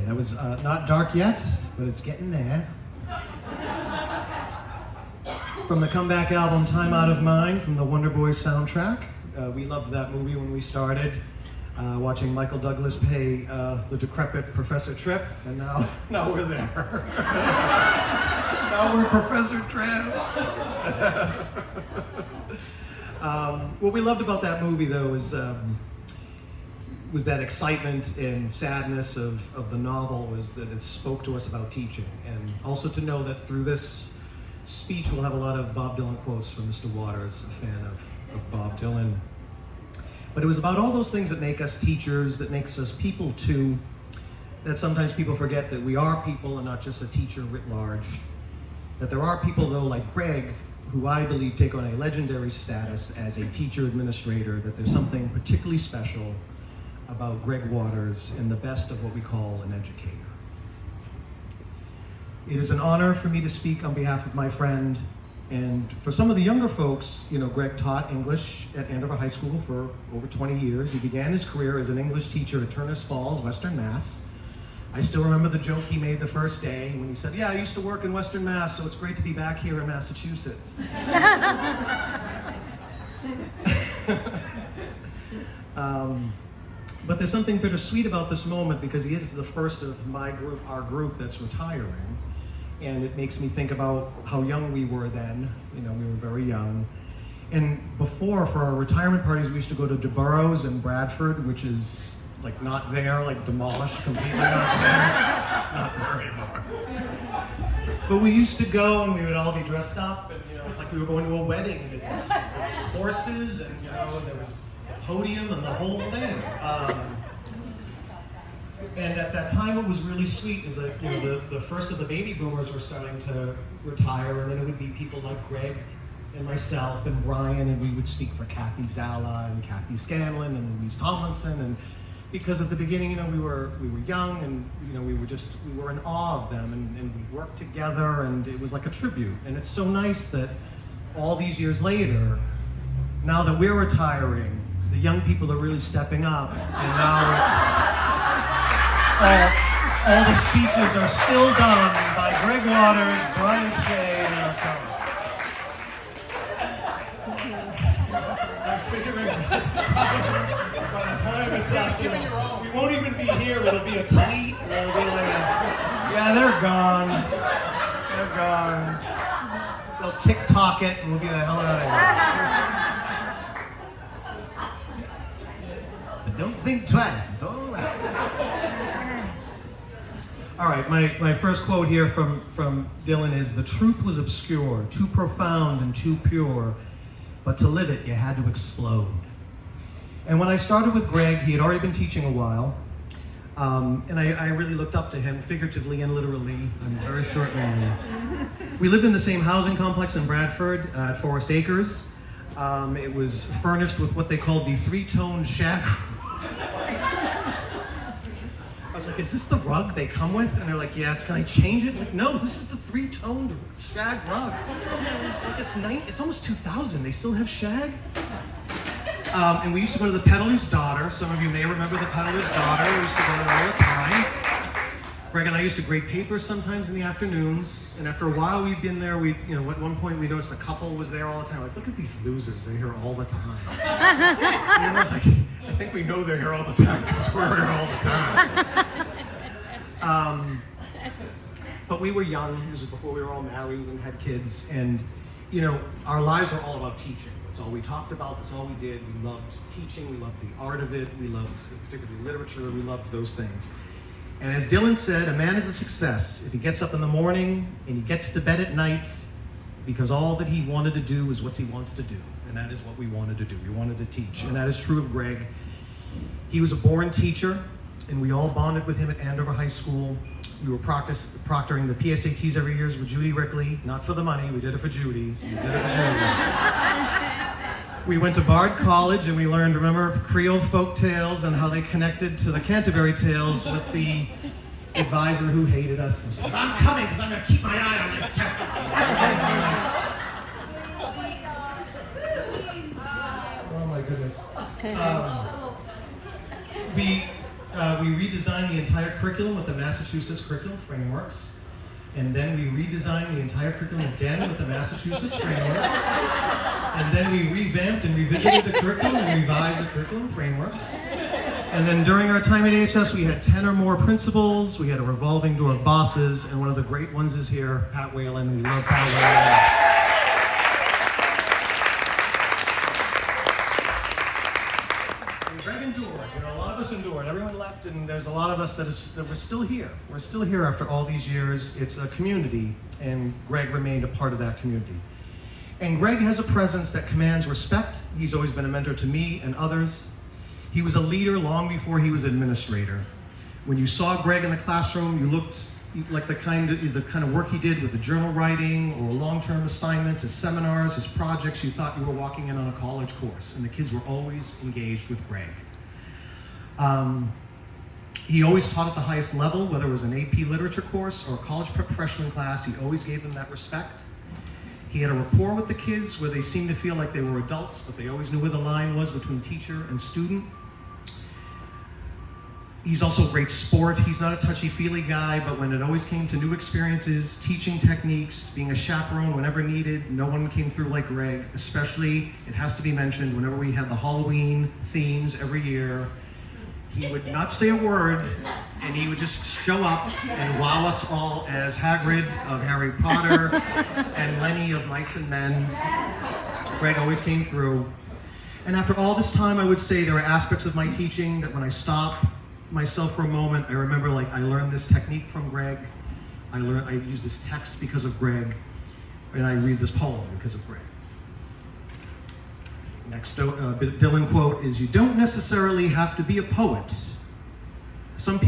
That was not dark yet, but it's getting there. From the comeback album Time Out of Mind from the Wonder Boys soundtrack. We loved that movie when we started, watching Michael Douglas play the decrepit Professor Tripp, and now we're there. Now we're Professor Trash. What we loved about that movie, though, was that excitement and sadness of the novel, was that it spoke to us about teaching, and also to know that through this speech we'll have a lot of Bob Dylan quotes from Mr. Waters, a fan of Bob Dylan. But it was about all those things that make us teachers, that makes us people too, that sometimes people forget that we are people and not just a teacher writ large. That there are people, though, like Greg, who I believe take on a legendary status as a teacher administrator, that there's something particularly special about Greg Waters and the best of what we call an educator. It is an honor for me to speak on behalf of my friend, and for some of the younger folks, you know, Greg taught English at Andover High School for over 20 years. He began his career as an English teacher at Turners Falls, Western Mass. I still remember the joke he made the first day when he said, "Yeah, I used to work in Western Mass, so it's great to be back here in Massachusetts." But there's something bittersweet about this moment because he is the first of our group that's retiring. And it makes me think about how young we were then. You know, we were very young. And before, for our retirement parties, we used to go to DeBurrow's in Bradford, which is like not there, like demolished, completely not there. It's not there anymore. But we used to go and we would all be dressed up, and you know, it's like we were going to a wedding, and there was horses, and you know, there was a podium and the whole thing. And at that time, what was really sweet is that, you know, the first of the baby boomers were starting to retire, and then it would be people like Greg and myself and Brian, and we would speak for Kathy Zala and Kathy Scanlon and Louise Tomlinson. And because at the beginning, you know, we were young, and you know, we were in awe of them, and we worked together, and it was like a tribute. And it's so nice that all these years later, now that we're retiring, the young people are really stepping up, and now it's all the speeches are still done by Greg Waters, Brian Shea, and our fellows. I'm figuring by the time it's us, you know, we won't even be here. It'll be a tweet, and it'll be like, yeah, they're gone. They're gone. They'll TikTok it, and we'll be the hell out of here. But don't think twice. It's all right. All right, my first quote here from Dylan is, "The truth was obscure, too profound and too pure, but to live it, you had to explode." And when I started with Greg, he had already been teaching a while, and I really looked up to him, figuratively and literally. I'm a very short man. We lived in the same housing complex in Bradford at Forest Acres. It was furnished with what they called the three-toned shack. I was like, "Is this the rug they come with?" And they're like, "Yes." "Can I change it?" Like, "No, this is the three-toned shag rug." Like, it's almost 2000. They still have shag. And we used to go to the Peddler's Daughter. Some of you may remember the Peddler's Daughter. We used to go there all the time. Greg and I used to grade papers sometimes in the afternoons. And after a while, we'd been there. At one point, we noticed a couple was there all the time. Like, look at these losers. They're here all the time. You know, like, I think we know they're here all the time because we're here all the time. But we were young. This was before we were all married and had kids. And, you know, our lives were all about teaching. That's all we talked about. That's all we did. We loved teaching. We loved the art of it. We loved, particularly literature. We loved those things. And as Dylan said, a man is a success if he gets up in the morning and he gets to bed at night, because all that he wanted to do is what he wants to do. And that is what we wanted to do. We wanted to teach. And that is true of Greg. He was a born teacher, and we all bonded with him at Andover High School. We were proctoring the PSATs every year with Judy Rickley. Not for the money, we did it for Judy. We did it for Judy. We went to Bard College and we learned, remember, Creole folk tales and how they connected to the Canterbury Tales with the advisor who hated us. And says, "I'm coming because I'm going to keep my eye on your tech." Oh my goodness. we redesigned the entire curriculum with the Massachusetts Curriculum Frameworks. And then we redesigned the entire curriculum again with the Massachusetts Frameworks. And then we revamped and revisited the curriculum and revised the curriculum frameworks. And then during our time at AHS, we had 10 or more principals, we had a revolving door of bosses, and one of the great ones is here, Pat Whalen. We love Pat Whalen. Greg endured, a lot of us endured. Everyone left, and there's a lot of us that we're still here. We're still here after all these years. It's a community, and Greg remained a part of that community. And Greg has a presence that commands respect. He's always been a mentor to me and others. He was a leader long before he was an administrator. When you saw Greg in the classroom, you looked like the kind of work he did with the journal writing or long-term assignments, his seminars, his projects. You thought you were walking in on a college course, and the kids were always engaged with Greg. He always taught at the highest level, whether it was an AP literature course or a college prep freshman class. He always gave them that respect. He had a rapport with the kids where they seemed to feel like they were adults, but they always knew where the line was between teacher and student. He's also a great sport. He's not a touchy-feely guy, but when it always came to new experiences, teaching techniques, being a chaperone whenever needed, no one came through like Greg, especially, it has to be mentioned, whenever we had the Halloween themes every year. He would not say a word, and he would just show up and wow us all as Hagrid of Harry Potter and Lenny of Mice and Men. Greg always came through. And after all this time, I would say there are aspects of my teaching that when I stop myself for a moment, I remember like I learned this technique from Greg, I use this text because of Greg, and I read this poem because of Greg. Next Dylan quote is, "You don't necessarily have to be a poet. Some people